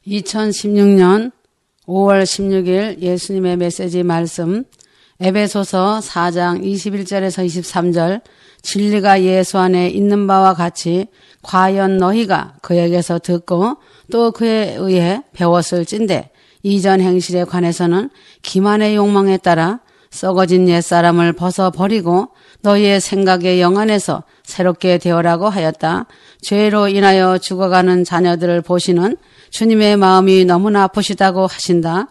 2016년 5월 16일 예수님의 메시지 말씀 에베소서 4장 21절에서 23절 진리가 예수 안에 있는 바와 같이 과연 너희가 그에게서 듣고 또 그에 의해 배웠을진대 이전 행실에 관해서는 기만의 욕망에 따라 썩어진 옛사람을 벗어버리고 너희의 생각의 영안에서 새롭게 되어라고 하였다. 죄로 인하여 죽어가는 자녀들을 보시는 주님의 마음이 너무나 아프시다고 하신다.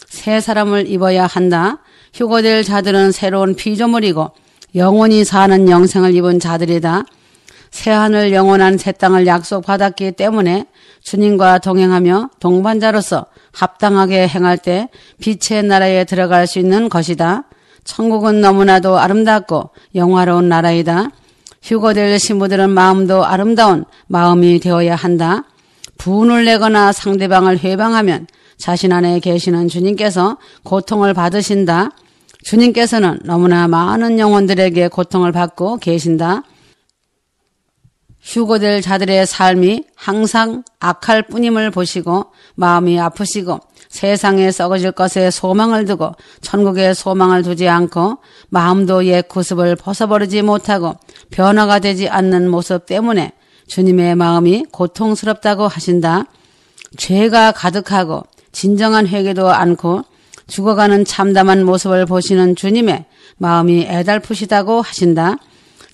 새 사람을 입어야 한다. 휴거될 자들은 새로운 피조물이고 영원히 사는 영생을 입은 자들이다. 새하늘 영원한 새 땅을 약속받았기 때문에 주님과 동행하며 동반자로서 합당하게 행할 때 빛의 나라에 들어갈 수 있는 것이다. 천국은 너무나도 아름답고 영화로운 나라이다. 휴거될 신부들은 마음도 아름다운 마음이 되어야 한다. 분을 내거나 상대방을 회방하면 자신 안에 계시는 주님께서 고통을 받으신다. 주님께서는 너무나 많은 영혼들에게 고통을 받고 계신다. 휴거될 자들의 삶이 항상 악할 뿐임을 보시고 마음이 아프시고 세상에 썩어질 것에 소망을 두고 천국에 소망을 두지 않고 마음도 옛 구습을 벗어버리지 못하고 변화가 되지 않는 모습 때문에 주님의 마음이 고통스럽다고 하신다. 죄가 가득하고 진정한 회개도 않고 죽어가는 참담한 모습을 보시는 주님의 마음이 애달프시다고 하신다.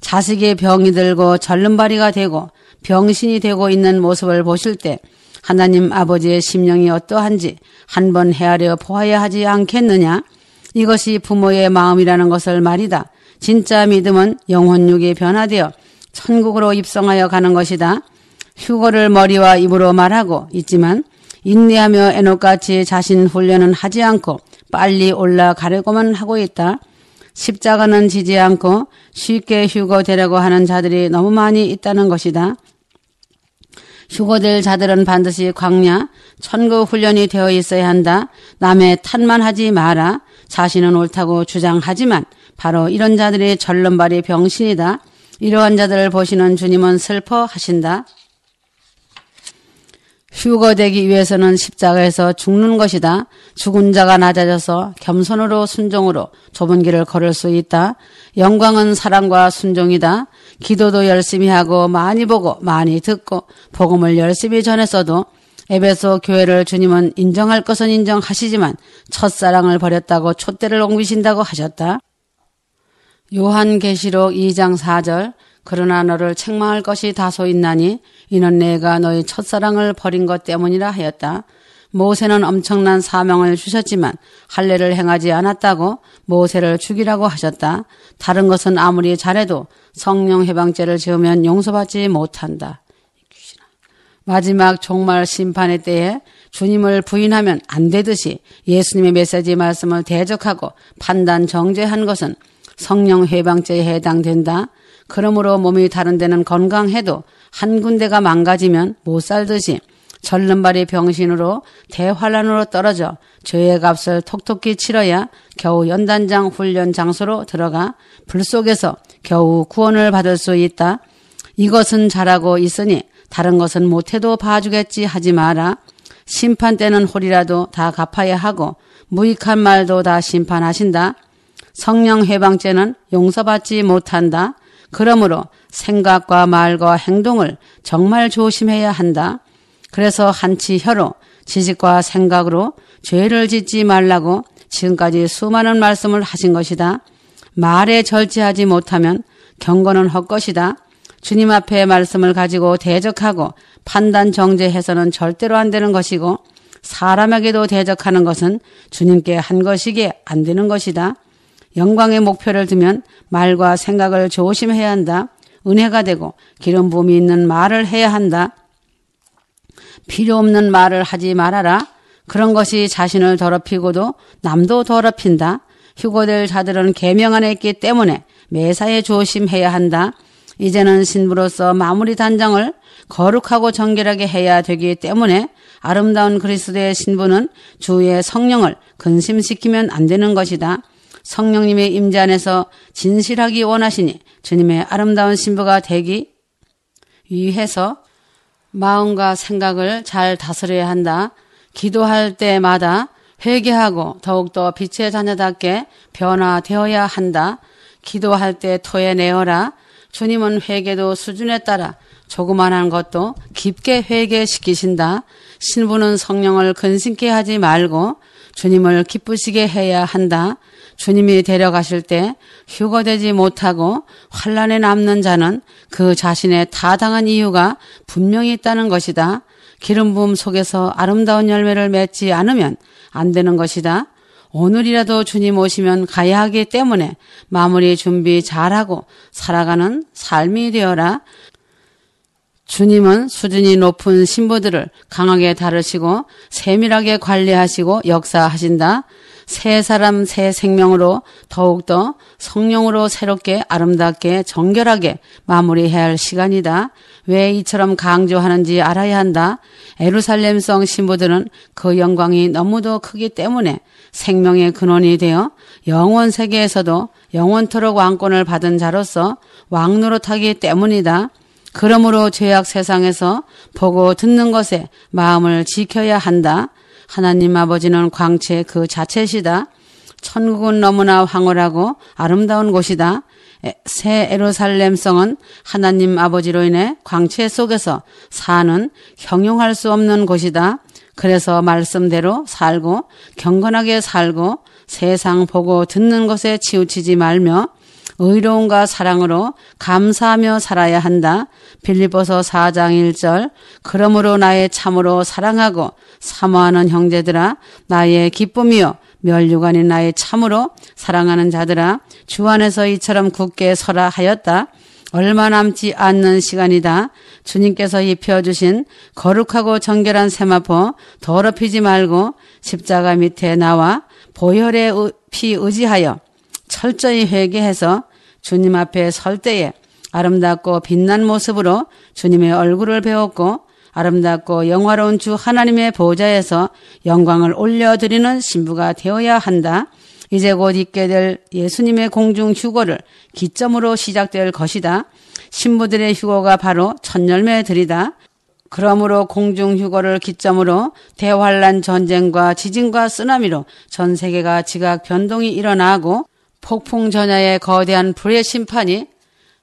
자식의 병이 들고 절름발이가 되고 병신이 되고 있는 모습을 보실 때 하나님 아버지의 심령이 어떠한지 한번 헤아려 보아야 하지 않겠느냐? 이것이 부모의 마음이라는 것을 말이다. 진짜 믿음은 영혼육이 변화되어 천국으로 입성하여 가는 것이다. 휴거를 머리와 입으로 말하고 있지만 인내하며 에녹같이 자신 훈련은 하지 않고 빨리 올라가려고만 하고 있다. 십자가는 지지 않고 쉽게 휴거되려고 하는 자들이 너무 많이 있다는 것이다. 휴거될 자들은 반드시 광야, 천국 훈련이 되어 있어야 한다. 남의 탓만 하지 마라. 자신은 옳다고 주장하지만 바로 이런 자들이 절름발이 병신이다. 이러한 자들을 보시는 주님은 슬퍼하신다. 휴거되기 위해서는 십자가에서 죽는 것이다. 죽은 자가 낮아져서 겸손으로 순종으로 좁은 길을 걸을 수 있다. 영광은 사랑과 순종이다. 기도도 열심히 하고 많이 보고 많이 듣고 복음을 열심히 전했어도 에베소 교회를 주님은 인정할 것은 인정하시지만 첫사랑을 버렸다고 촛대를 옮기신다고 하셨다. 요한계시록 2장 4절 그러나 너를 책망할 것이 다소 있나니 이는 내가 너희 첫사랑을 버린 것 때문이라 하였다. 모세는 엄청난 사명을 주셨지만 할례를 행하지 않았다고 모세를 죽이라고 하셨다. 다른 것은 아무리 잘해도 성령 해방죄를 지으면 용서받지 못한다. 마지막 종말 심판의 때에 주님을 부인하면 안 되듯이 예수님의 메시지 말씀을 대적하고 판단 정죄한 것은 성령 해방죄에 해당된다. 그러므로 몸이 다른 데는 건강해도 한 군데가 망가지면 못 살듯이 절름발이 병신으로 대환란으로 떨어져 죄의 값을 톡톡히 치러야 겨우 연단장 훈련 장소로 들어가 불 속에서 겨우 구원을 받을 수 있다. 이것은 잘하고 있으니 다른 것은 못해도 봐주겠지 하지 마라. 심판 때는 홀이라도 다 갚아야 하고 무익한 말도 다 심판하신다. 성령 해방죄는 용서받지 못한다. 그러므로 생각과 말과 행동을 정말 조심해야 한다. 그래서 한치 혀로 지식과 생각으로 죄를 짓지 말라고 지금까지 수많은 말씀을 하신 것이다. 말에 절제하지 못하면 경건은 헛것이다. 주님 앞에 말씀을 가지고 대적하고 판단 정죄해서는 절대로 안 되는 것이고 사람에게도 대적하는 것은 주님께 한 것이기에 안 되는 것이다. 영광의 목표를 두면 말과 생각을 조심해야 한다. 은혜가 되고 기름 부음이 있는 말을 해야 한다. 필요 없는 말을 하지 말아라. 그런 것이 자신을 더럽히고도 남도 더럽힌다. 휴거될 자들은 계명 안에 있기 때문에 매사에 조심해야 한다. 이제는 신부로서 마무리 단장을 거룩하고 정결하게 해야 되기 때문에 아름다운 그리스도의 신부는 주의 성령을 근심시키면 안 되는 것이다. 성령님의 임재 안에서 진실하기 원하시니 주님의 아름다운 신부가 되기 위해서 마음과 생각을 잘 다스려야 한다. 기도할 때마다 회개하고 더욱더 빛의 자녀답게 변화되어야 한다. 기도할 때 토해내어라. 주님은 회개도 수준에 따라 조그만한 것도 깊게 회개시키신다. 신부는 성령을 근심케 하지 말고 주님을 기쁘시게 해야 한다. 주님이 데려가실 때 휴거되지 못하고 환란에 남는 자는 그 자신의 타당한 이유가 분명히 있다는 것이다. 기름 부음 속에서 아름다운 열매를 맺지 않으면 안 되는 것이다. 오늘이라도 주님 오시면 가야 하기 때문에 마무리 준비 잘하고 살아가는 삶이 되어라. 주님은 수준이 높은 신부들을 강하게 다루시고 세밀하게 관리하시고 역사하신다. 새 사람 새 생명으로 더욱더 성령으로 새롭게 아름답게 정결하게 마무리해야 할 시간이다. 왜 이처럼 강조하는지 알아야 한다. 예루살렘성 신부들은 그 영광이 너무도 크기 때문에 생명의 근원이 되어 영원 세계에서도 영원토록 왕권을 받은 자로서 왕노릇하기 때문이다. 그러므로 죄악 세상에서 보고 듣는 것에 마음을 지켜야 한다. 하나님 아버지는 광채 그 자체시다. 천국은 너무나 황홀하고 아름다운 곳이다. 새 예루살렘성은 하나님 아버지로 인해 광채 속에서 사는 형용할 수 없는 곳이다. 그래서 말씀대로 살고 경건하게 살고 세상 보고 듣는 것에 치우치지 말며 의로움과 사랑으로 감사하며 살아야 한다. 빌립보서 4장 1절 그러므로 나의 참으로 사랑하고 사모하는 형제들아 나의 기쁨이요 멸류관인 나의 참으로 사랑하는 자들아 주 안에서 이처럼 굳게 서라 하였다. 얼마 남지 않는 시간이다. 주님께서 입혀주신 거룩하고 정결한 세마포 더럽히지 말고 십자가 밑에 나와 보혈의 피 의지하여 철저히 회개해서 주님 앞에 설 때에 아름답고 빛난 모습으로 주님의 얼굴을 배웠고 아름답고 영화로운 주 하나님의 보좌에서 영광을 올려드리는 신부가 되어야 한다. 이제 곧 있게 될 예수님의 공중 휴거를 기점으로 시작될 것이다. 신부들의 휴거가 바로 첫 열매들이다. 그러므로 공중 휴거를 기점으로 대환란 전쟁과 지진과 쓰나미로 전 세계가 지각 변동이 일어나고 폭풍 전야의 거대한 불의 심판이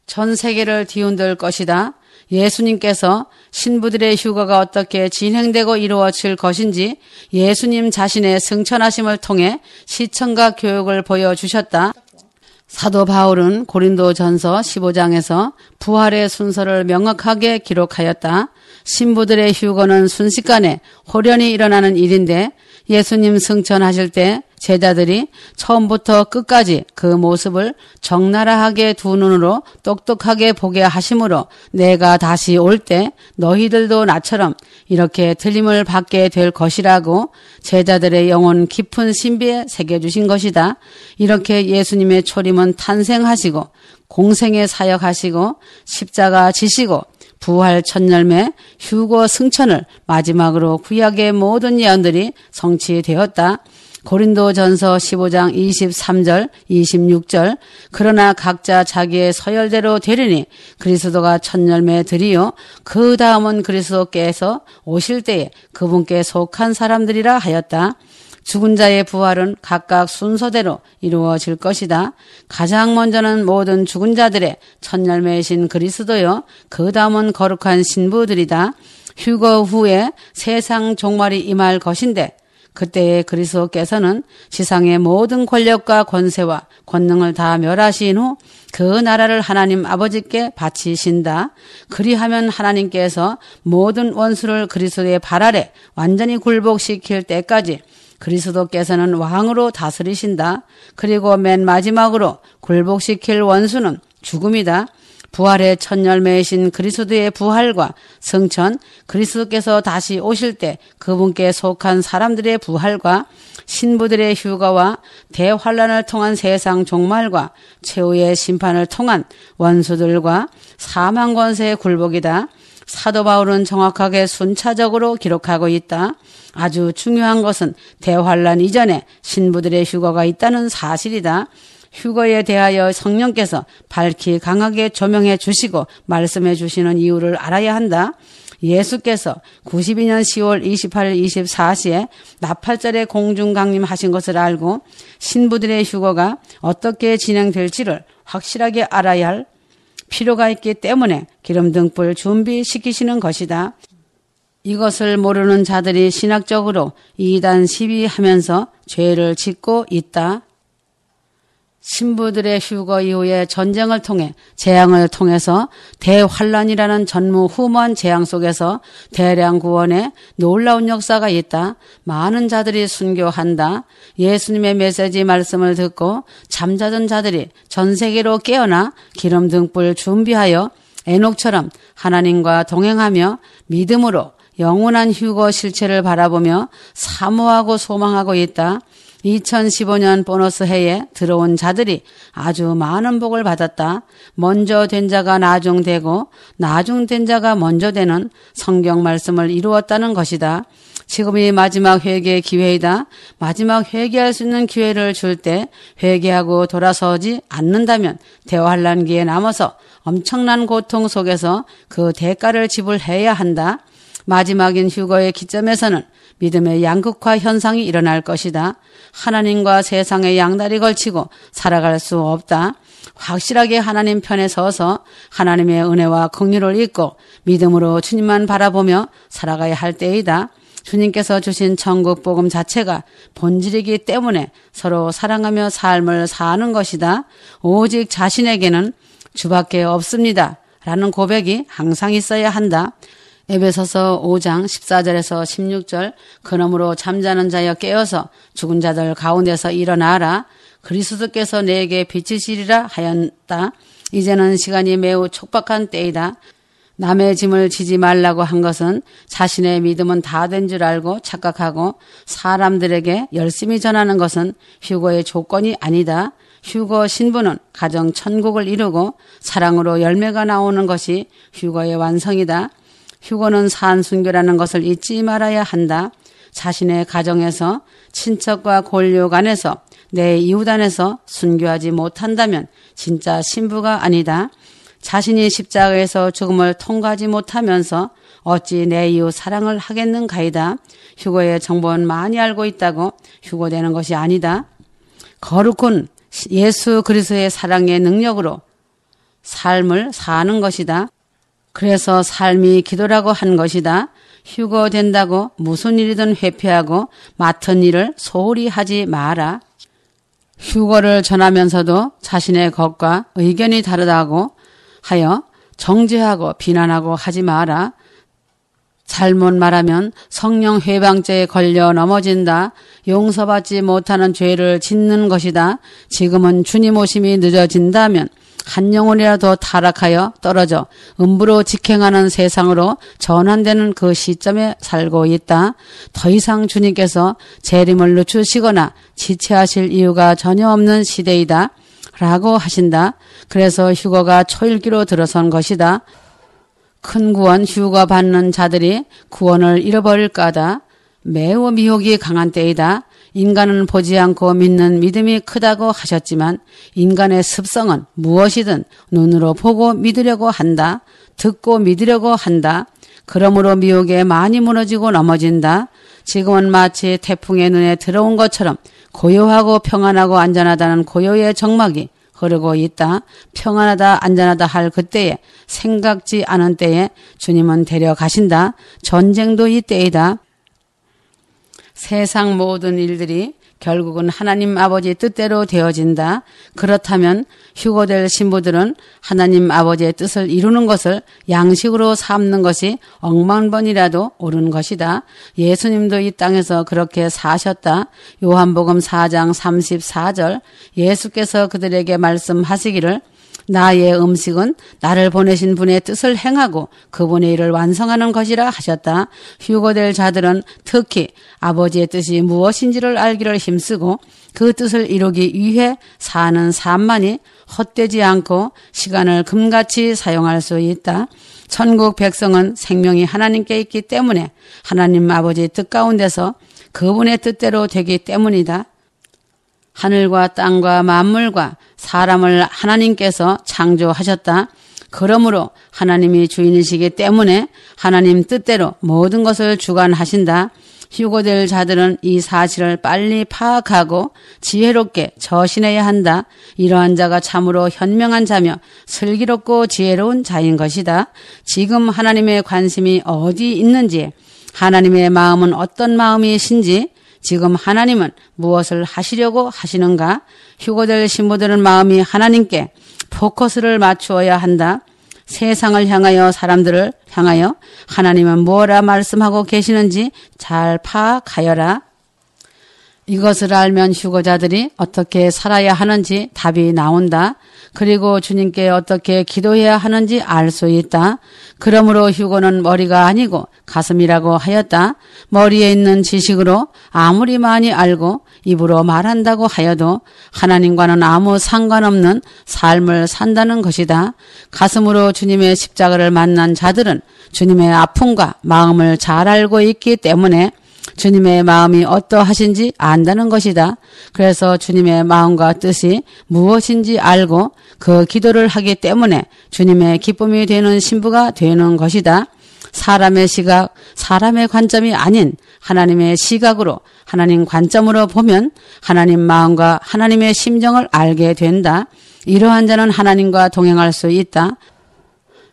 전 세계를 뒤흔들 것이다. 예수님께서 신부들의 휴거가 어떻게 진행되고 이루어질 것인지 예수님 자신의 승천하심을 통해 시청각 교육을 보여주셨다. 사도 바울은 고린도전서 15장에서 부활의 순서를 명확하게 기록하였다. 신부들의 휴거는 순식간에 호련히 일어나는 일인데 예수님 승천하실 때 제자들이 처음부터 끝까지 그 모습을 적나라하게 두 눈으로 똑똑하게 보게 하심으로 내가 다시 올 때 너희들도 나처럼 이렇게 틀림을 받게 될 것이라고 제자들의 영혼 깊은 신비에 새겨주신 것이다. 이렇게 예수님의 초림은 탄생하시고 공생에 사역하시고 십자가 지시고 부활 첫 열매 휴거 승천을 마지막으로 구약의 모든 예언들이 성취되었다. 고린도전서 15장 23절 26절 그러나 각자 자기의 서열대로 되리니 그리스도가 첫 열매들이요 그 다음은 그리스도께서 오실 때에 그분께 속한 사람들이라 하였다. 죽은 자의 부활은 각각 순서대로 이루어질 것이다. 가장 먼저는 모든 죽은 자들의 첫 열매이신 그리스도요 그 다음은 거룩한 신부들이다. 휴거 후에 세상 종말이 임할 것인데 그때에 그리스도께서는 지상의 모든 권력과 권세와 권능을 다 멸하신 후 그 나라를 하나님 아버지께 바치신다. 그리하면 하나님께서 모든 원수를 그리스도의 발 아래 완전히 굴복시킬 때까지 그리스도께서는 왕으로 다스리신다. 그리고 맨 마지막으로 굴복시킬 원수는 죽음이다. 부활의 첫 열매이신 그리스도의 부활과 승천, 그리스도께서 다시 오실 때 그분께 속한 사람들의 부활과 신부들의 휴거와 대환란을 통한 세상 종말과 최후의 심판을 통한 원수들과 사망 권세의 굴복이다. 사도 바울은 정확하게 순차적으로 기록하고 있다. 아주 중요한 것은 대환란 이전에 신부들의 휴거가 있다는 사실이다. 휴거에 대하여 성령께서 밝히 강하게 조명해 주시고 말씀해 주시는 이유를 알아야 한다. 예수께서 92년 10월 28일 24시에 나팔절에 공중 강림하신 것을 알고 신부들의 휴거가 어떻게 진행될지를 확실하게 알아야 할 필요가 있기 때문에 기름 등불 준비시키시는 것이다. 이것을 모르는 자들이 신학적으로 이단 시비하면서 죄를 짓고 있다. 신부들의 휴거 이후에 전쟁을 통해 재앙을 통해서 대환란이라는 전무후무한 재앙 속에서 대량 구원의 놀라운 역사가 있다. 많은 자들이 순교한다. 예수님의 메시지 말씀을 듣고 잠자던 자들이 전 세계로 깨어나 기름 등불 준비하여 에녹처럼 하나님과 동행하며 믿음으로 영원한 휴거 실체를 바라보며 사모하고 소망하고 있다. 2015년 보너스 해에 들어온 자들이 아주 많은 복을 받았다. 먼저 된 자가 나중되고 나중된 자가 먼저 되는 성경 말씀을 이루었다는 것이다. 지금이 마지막 회개의 기회이다. 마지막 회개할 수 있는 기회를 줄 때 회개하고 돌아서지 않는다면 대환란기에 남아서 엄청난 고통 속에서 그 대가를 지불해야 한다. 마지막인 휴거의 기점에서는 믿음의 양극화 현상이 일어날 것이다. 하나님과 세상의 양다리 걸치고 살아갈 수 없다. 확실하게 하나님 편에 서서 하나님의 은혜와 긍휼을 잊고 믿음으로 주님만 바라보며 살아가야 할 때이다. 주님께서 주신 천국 복음 자체가 본질이기 때문에 서로 사랑하며 삶을 사는 것이다. 오직 자신에게는 주밖에 없습니다. 라는 고백이 항상 있어야 한다. 에베소서 5장 14절에서 16절 그러므로 잠자는 자여 깨어서 죽은 자들 가운데서 일어나라. 그리스도께서 내게 비치시리라 하였다. 이제는 시간이 매우 촉박한 때이다. 남의 짐을 지지 말라고 한 것은 자신의 믿음은 다 된 줄 알고 착각하고 사람들에게 열심히 전하는 것은 휴거의 조건이 아니다. 휴거 신부는 가정 천국을 이루고 사랑으로 열매가 나오는 것이 휴거의 완성이다. 휴거는 산순교라는 것을 잊지 말아야 한다. 자신의 가정에서 친척과 골육 안에서 내 이웃 안에서 순교하지 못한다면 진짜 신부가 아니다. 자신이 십자가에서 죽음을 통과하지 못하면서 어찌 내 이웃 사랑을 하겠는가이다. 휴거의 정보는 많이 알고 있다고 휴거되는 것이 아니다. 거룩한 예수 그리스도의 사랑의 능력으로 삶을 사는 것이다. 그래서 삶이 기도라고 한 것이다. 휴거된다고 무슨 일이든 회피하고 맡은 일을 소홀히 하지 마라. 휴거를 전하면서도 자신의 것과 의견이 다르다고 하여 정죄하고 비난하고 하지 마라. 잘못 말하면 성령 회방죄에 걸려 넘어진다. 용서받지 못하는 죄를 짓는 것이다. 지금은 주님 오심이 늦어진다면 한 영혼이라도 타락하여 떨어져 음부로 직행하는 세상으로 전환되는 그 시점에 살고 있다. 더 이상 주님께서 재림을 늦추시거나 지체하실 이유가 전혀 없는 시대이다. 라고 하신다. 그래서 휴거가 초일기로 들어선 것이다. 큰 구원 휴거 받는 자들이 구원을 잃어버릴까다. 매우 미혹이 강한 때이다. 인간은 보지 않고 믿는 믿음이 크다고 하셨지만 인간의 습성은 무엇이든 눈으로 보고 믿으려고 한다. 듣고 믿으려고 한다. 그러므로 미혹에 많이 무너지고 넘어진다. 지금은 마치 태풍의 눈에 들어온 것처럼 고요하고 평안하고 안전하다는 고요의 정막이 흐르고 있다. 평안하다 안전하다 할 그때에 생각지 않은 때에 주님은 데려가신다. 전쟁도 이때이다. 세상 모든 일들이 결국은 하나님 아버지 뜻대로 되어진다. 그렇다면 휴거될 신부들은 하나님 아버지의 뜻을 이루는 것을 양식으로 삼는 것이 억만번이라도 옳은 것이다. 예수님도 이 땅에서 그렇게 사셨다. 요한복음 4장 34절 예수께서 그들에게 말씀하시기를 나의 음식은 나를 보내신 분의 뜻을 행하고 그분의 일을 완성하는 것이라 하셨다. 휴거될 자들은 특히 아버지의 뜻이 무엇인지를 알기를 힘쓰고 그 뜻을 이루기 위해 사는 삶만이 헛되지 않고 시간을 금같이 사용할 수 있다. 천국 백성은 생명이 하나님께 있기 때문에 하나님 아버지의 뜻 가운데서 그분의 뜻대로 되기 때문이다. 하늘과 땅과 만물과 사람을 하나님께서 창조하셨다. 그러므로 하나님이 주인이시기 때문에 하나님 뜻대로 모든 것을 주관하신다. 휴거될 자들은 이 사실을 빨리 파악하고 지혜롭게 저신해야 한다. 이러한 자가 참으로 현명한 자며 슬기롭고 지혜로운 자인 것이다. 지금 하나님의 관심이 어디 있는지, 하나님의 마음은 어떤 마음이신지, 지금 하나님은 무엇을 하시려고 하시는가? 휴거될 신부들은 마음이 하나님께 포커스를 맞추어야 한다. 세상을 향하여 사람들을 향하여 하나님은 뭐라 말씀하고 계시는지 잘 파악하여라. 이것을 알면 휴거자들이 어떻게 살아야 하는지 답이 나온다. 그리고 주님께 어떻게 기도해야 하는지 알 수 있다. 그러므로 휴거는 머리가 아니고 가슴이라고 하였다. 머리에 있는 지식으로 아무리 많이 알고 입으로 말한다고 하여도 하나님과는 아무 상관없는 삶을 산다는 것이다. 가슴으로 주님의 십자가를 만난 자들은 주님의 아픔과 마음을 잘 알고 있기 때문에 주님의 마음이 어떠하신지 안다는 것이다. 그래서 주님의 마음과 뜻이 무엇인지 알고 그 기도를 하기 때문에 주님의 기쁨이 되는 신부가 되는 것이다. 사람의 시각, 사람의 관점이 아닌 하나님의 시각으로, 하나님 관점으로 보면 하나님 마음과 하나님의 심정을 알게 된다. 이러한 자는 하나님과 동행할 수 있다.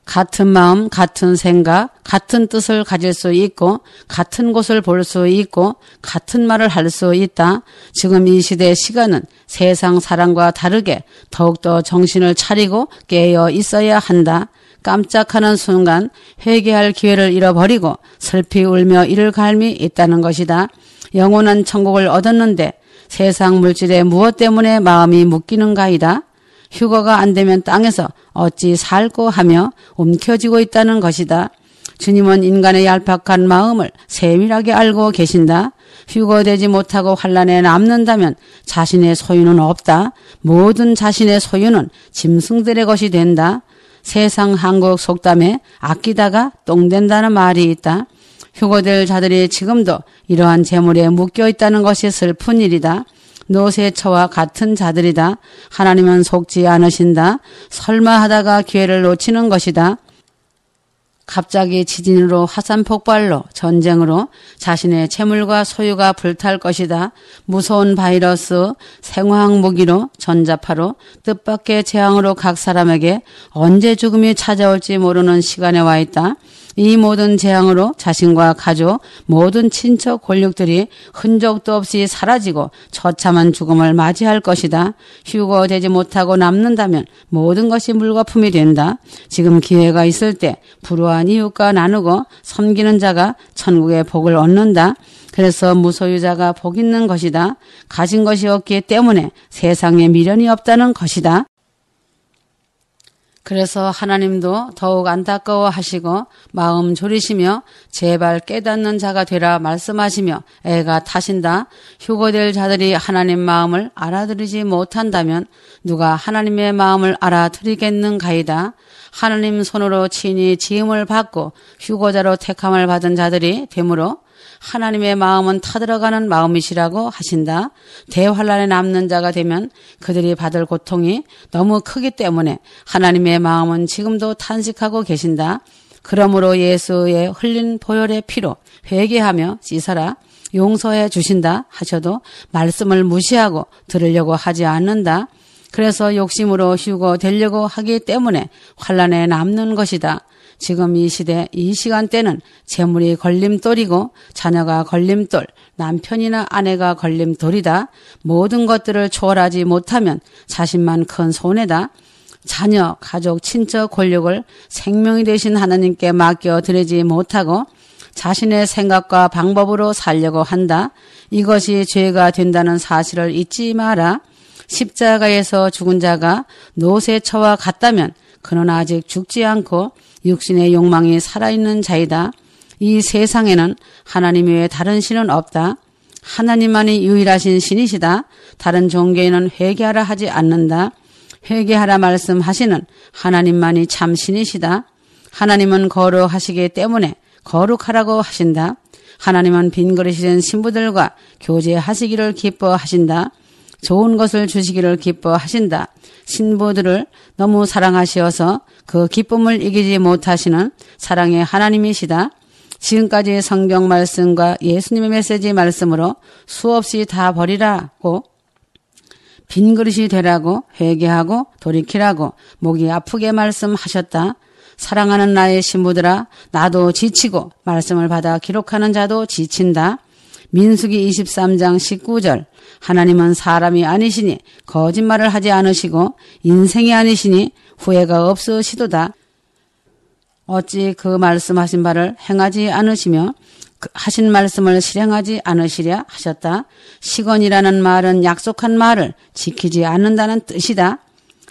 같은 마음, 같은 생각, 같은 뜻을 가질 수 있고 같은 곳을 볼 수 있고 같은 말을 할 수 있다. 지금 이 시대의 시간은 세상 사람과 다르게 더욱더 정신을 차리고 깨어 있어야 한다. 깜짝하는 순간 회개할 기회를 잃어버리고 슬피 울며 이를 갈미 있다는 것이다. 영원한 천국을 얻었는데 세상 물질에 무엇 때문에 마음이 묶이는가이다. 휴거가 안 되면 땅에서 어찌 살고 하며 움켜쥐고 있다는 것이다. 주님은 인간의 얄팍한 마음을 세밀하게 알고 계신다. 휴거되지 못하고 환란에 남는다면 자신의 소유는 없다. 모든 자신의 소유는 짐승들의 것이 된다. 세상 한국 속담에 아끼다가 똥 된다는 말이 있다. 휴거될 자들이 지금도 이러한 재물에 묶여 있다는 것이 슬픈 일이다. 노새처와 같은 자들이다. 하나님은 속지 않으신다. 설마 하다가 기회를 놓치는 것이다. 갑자기 지진으로 화산 폭발로 전쟁으로 자신의 재물과 소유가 불탈 것이다. 무서운 바이러스, 생화학 무기로 전자파로 뜻밖의 재앙으로 각 사람에게 언제 죽음이 찾아올지 모르는 시간에 와 있다. 이 모든 재앙으로 자신과 가족, 모든 친척 권력들이 흔적도 없이 사라지고 처참한 죽음을 맞이할 것이다. 휴거되지 못하고 남는다면 모든 것이 물거품이 된다. 지금 기회가 있을 때 불우한 이웃과 나누고 섬기는 자가 천국의 복을 얻는다. 그래서 무소유자가 복 있는 것이다. 가진 것이 없기 때문에 세상에 미련이 없다는 것이다. 그래서 하나님도 더욱 안타까워하시고 마음 졸이시며 제발 깨닫는 자가 되라 말씀하시며 애가 타신다. 휴거될 자들이 하나님 마음을 알아들이지 못한다면 누가 하나님의 마음을 알아들이겠는가이다. 하나님 손으로 친히 지음을 받고 휴거자로 택함을 받은 자들이 되므로 하나님의 마음은 타들어가는 마음이시라고 하신다. 대환란에 남는 자가 되면 그들이 받을 고통이 너무 크기 때문에 하나님의 마음은 지금도 탄식하고 계신다. 그러므로 예수의 흘린 보혈의 피로 회개하며 씻어라. 용서해 주신다 하셔도 말씀을 무시하고 들으려고 하지 않는다. 그래서 욕심으로 휴거되려고 하기 때문에 환란에 남는 것이다. 지금 이 시대, 이 시간대는 재물이 걸림돌이고 자녀가 걸림돌, 남편이나 아내가 걸림돌이다. 모든 것들을 초월하지 못하면 자신만 큰 손해다. 자녀, 가족, 친척, 권력을 생명이 되신 하나님께 맡겨드리지 못하고 자신의 생각과 방법으로 살려고 한다. 이것이 죄가 된다는 사실을 잊지 마라. 십자가에서 죽은 자가 노새처와 같다면 그는 아직 죽지 않고 육신의 욕망이 살아있는 자이다. 이 세상에는 하나님 외에 다른 신은 없다. 하나님만이 유일하신 신이시다. 다른 종교에는 회개하라 하지 않는다. 회개하라 말씀하시는 하나님만이 참 신이시다. 하나님은 거룩하시기 때문에 거룩하라고 하신다. 하나님은 빈 그릇이 된 신부들과 교제하시기를 기뻐하신다. 좋은 것을 주시기를 기뻐하신다. 신부들을 너무 사랑하시어서 그 기쁨을 이기지 못하시는 사랑의 하나님이시다. 지금까지 성경 말씀과 예수님의 메시지 말씀으로 수없이 다 버리라고, 빈 그릇이 되라고, 회개하고 돌이키라고 목이 아프게 말씀하셨다. 사랑하는 나의 신부들아, 나도 지치고 말씀을 받아 기록하는 자도 지친다. 민수기 23장 19절, 하나님은 사람이 아니시니 거짓말을 하지 않으시고 인생이 아니시니 후회가 없으시도다. 어찌 그 말씀하신 바를 행하지 않으시며 하신 말씀을 실행하지 않으시랴 하셨다. 시건이라는 말은 약속한 말을 지키지 않는다는 뜻이다.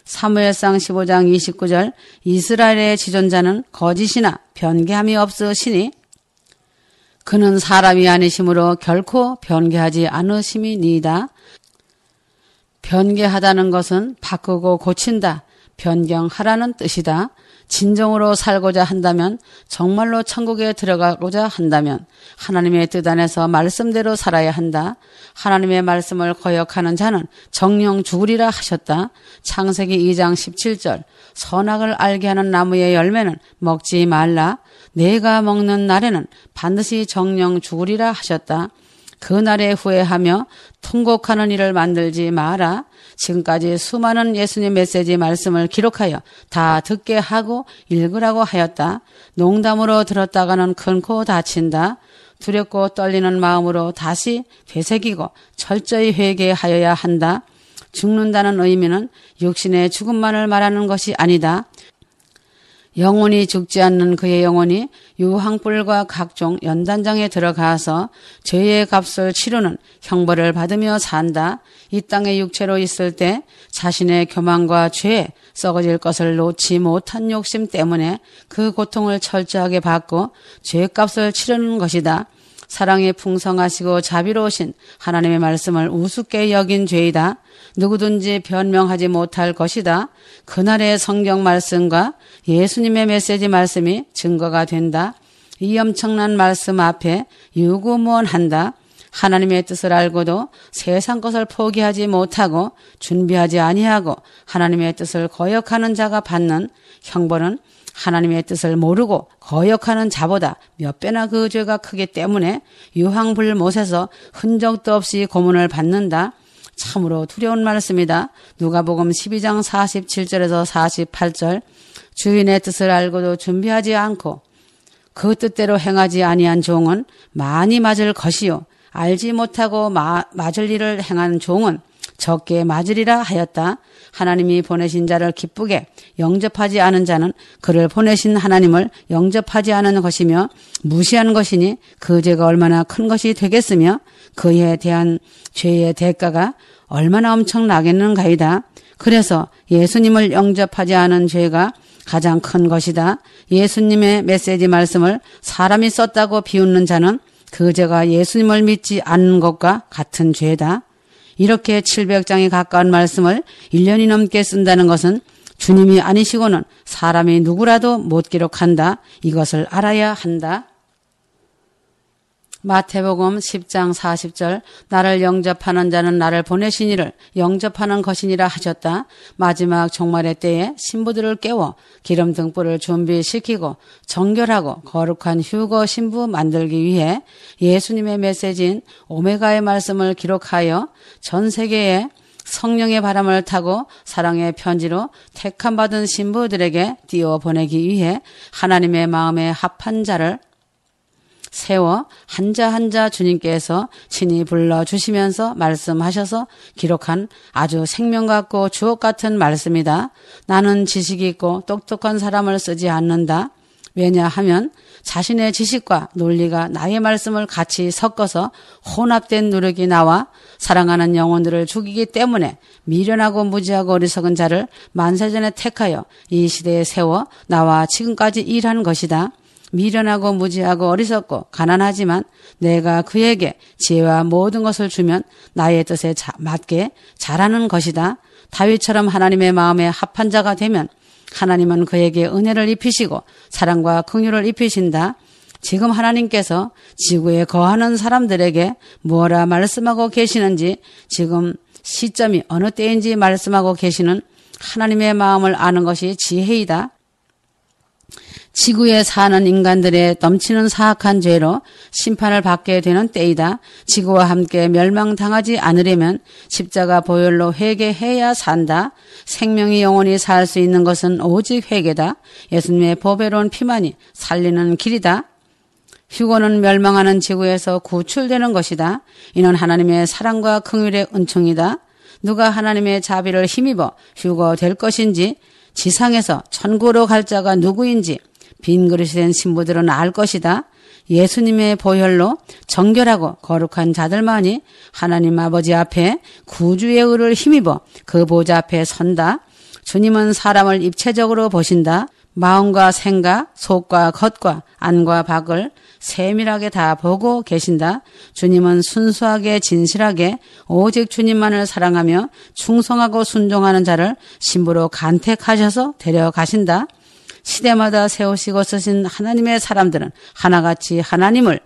사무엘상 15장 29절, 이스라엘의 지존자는 거짓이나 변개함이 없으시니 그는 사람이 아니시므로 결코 변개하지 않으심이니이다. 변개하다는 것은 바꾸고 고친다, 변경하라는 뜻이다. 진정으로 살고자 한다면, 정말로 천국에 들어가고자 한다면 하나님의 뜻 안에서 말씀대로 살아야 한다. 하나님의 말씀을 거역하는 자는 정령 죽으리라 하셨다. 창세기 2장 17절, 선악을 알게 하는 나무의 열매는 먹지 말라. 내가 먹는 날에는 반드시 정령 죽으리라 하셨다. 그날에 후회하며 통곡하는 일을 만들지 마라. 지금까지 수많은 예수님 메시지 말씀을 기록하여 다 듣게 하고 읽으라고 하였다. 농담으로 들었다가는 큰 코 다친다. 두렵고 떨리는 마음으로 다시 되새기고 철저히 회개하여야 한다. 죽는다는 의미는 육신의 죽음만을 말하는 것이 아니다. 영혼이 죽지 않는 그의 영혼이 유황불과 각종 연단장에 들어가서 죄의 값을 치르는 형벌을 받으며 산다. 이 땅에 육체로 있을 때 자신의 교만과 죄에 썩어질 것을 놓지 못한 욕심 때문에 그 고통을 철저하게 받고 죄값을 치르는 것이다. 사랑이 풍성하시고 자비로우신 하나님의 말씀을 우습게 여긴 죄이다. 누구든지 변명하지 못할 것이다. 그날의 성경 말씀과 예수님의 메시지 말씀이 증거가 된다. 이 엄청난 말씀 앞에 유구무원한다. 하나님의 뜻을 알고도 세상 것을 포기하지 못하고 준비하지 아니하고 하나님의 뜻을 거역하는 자가 받는 형벌은 하나님의 뜻을 모르고 거역하는 자보다 몇 배나 그 죄가 크기 때문에 유황불못에서 흔적도 없이 고문을 받는다. 참으로 두려운 말씀이다. 누가복음 12장 47절에서 48절, 주인의 뜻을 알고도 준비하지 않고 그 뜻대로 행하지 아니한 종은 많이 맞을 것이요 알지 못하고 맞을 일을 행한 종은 적게 맞으리라 하였다. 하나님이 보내신 자를 기쁘게 영접하지 않은 자는 그를 보내신 하나님을 영접하지 않은 것이며 무시한 것이니 그 죄가 얼마나 큰 것이 되겠으며 그에 대한 죄의 대가가 얼마나 엄청나겠는가이다. 그래서 예수님을 영접하지 않은 죄가 가장 큰 것이다. 예수님의 메시지 말씀을 사람이 썼다고 비웃는 자는 그 죄가 예수님을 믿지 않는 것과 같은 죄다. 이렇게 700장에 가까운 말씀을 1년이 넘게 쓴다는 것은 주님이 아니시고는 사람이 누구라도 못 기록한다. 이것을 알아야 한다. 마태복음 10장 40절, 나를 영접하는 자는 나를 보내신 이를 영접하는 것이니라 하셨다. 마지막 종말의 때에 신부들을 깨워 기름 등불을 준비시키고 정결하고 거룩한 휴거 신부 만들기 위해 예수님의 메시지인 오메가의 말씀을 기록하여 전 세계에 성령의 바람을 타고 사랑의 편지로 택함받은 신부들에게 띄워보내기 위해 하나님의 마음에 합한 자를 세워 한자 한자 주님께서 친히 불러주시면서 말씀하셔서 기록한 아주 생명 같고 주옥 같은 말씀이다. 나는 지식이 있고 똑똑한 사람을 쓰지 않는다. 왜냐하면 자신의 지식과 논리가 나의 말씀을 같이 섞어서 혼합된 누룩이 나와 사랑하는 영혼들을 죽이기 때문에 미련하고 무지하고 어리석은 자를 만세전에 택하여 이 시대에 세워 나와 지금까지 일한 것이다. 미련하고 무지하고 어리석고 가난하지만 내가 그에게 지혜와 모든 것을 주면 나의 뜻에 맞게 잘하는 것이다. 다윗처럼 하나님의 마음에 합한 자가 되면 하나님은 그에게 은혜를 입히시고 사랑과 긍휼을 입히신다. 지금 하나님께서 지구에 거하는 사람들에게 뭐라 말씀하고 계시는지 지금 시점이 어느 때인지 말씀하고 계시는 하나님의 마음을 아는 것이 지혜이다. 지구에 사는 인간들의 넘치는 사악한 죄로 심판을 받게 되는 때이다. 지구와 함께 멸망당하지 않으려면 십자가 보혈로 회개해야 산다. 생명이 영원히 살 수 있는 것은 오직 회개다. 예수님의 보배로운 피만이 살리는 길이다. 휴거는 멸망하는 지구에서 구출되는 것이다. 이는 하나님의 사랑과 긍휼의 은총이다. 누가 하나님의 자비를 힘입어 휴거될 것인지, 지상에서 천국으로 갈 자가 누구인지 빈 그릇이 된 신부들은 알 것이다. 예수님의 보혈로 정결하고 거룩한 자들만이 하나님 아버지 앞에 구주의 의를 힘입어 그 보좌 앞에 선다. 주님은 사람을 입체적으로 보신다. 마음과 생각, 속과 겉과 안과 밖을 세밀하게 다 보고 계신다. 주님은 순수하게 진실하게 오직 주님만을 사랑하며 충성하고 순종하는 자를 신부로 간택하셔서 데려가신다. 시대마다 세우시고 쓰신 하나님의 사람들은 하나같이 하나님을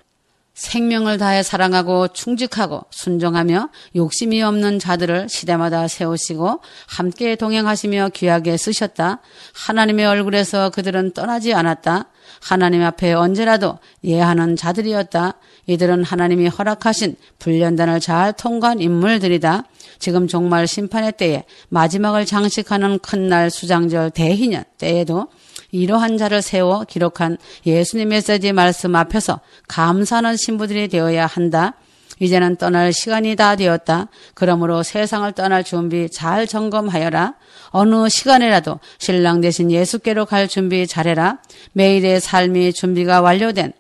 생명을 다해 사랑하고 충직하고 순종하며 욕심이 없는 자들을 시대마다 세우시고 함께 동행하시며 귀하게 쓰셨다. 하나님의 얼굴에서 그들은 떠나지 않았다. 하나님 앞에 언제라도 예하는 자들이었다. 이들은 하나님이 허락하신 불련단을 잘 통과한 인물들이다. 지금 종말 심판의 때에 마지막을 장식하는 큰 날 수장절 대희년 때에도 이러한 자를 세워 기록한 예수님 메시지 말씀 앞에서 감사하는 신부들이 되어야 한다. 이제는 떠날 시간이 다 되었다. 그러므로 세상을 떠날 준비 잘 점검하여라. 어느 시간에라도 신랑 대신 예수께로 갈 준비 잘해라. 매일의 삶이 준비가 완료된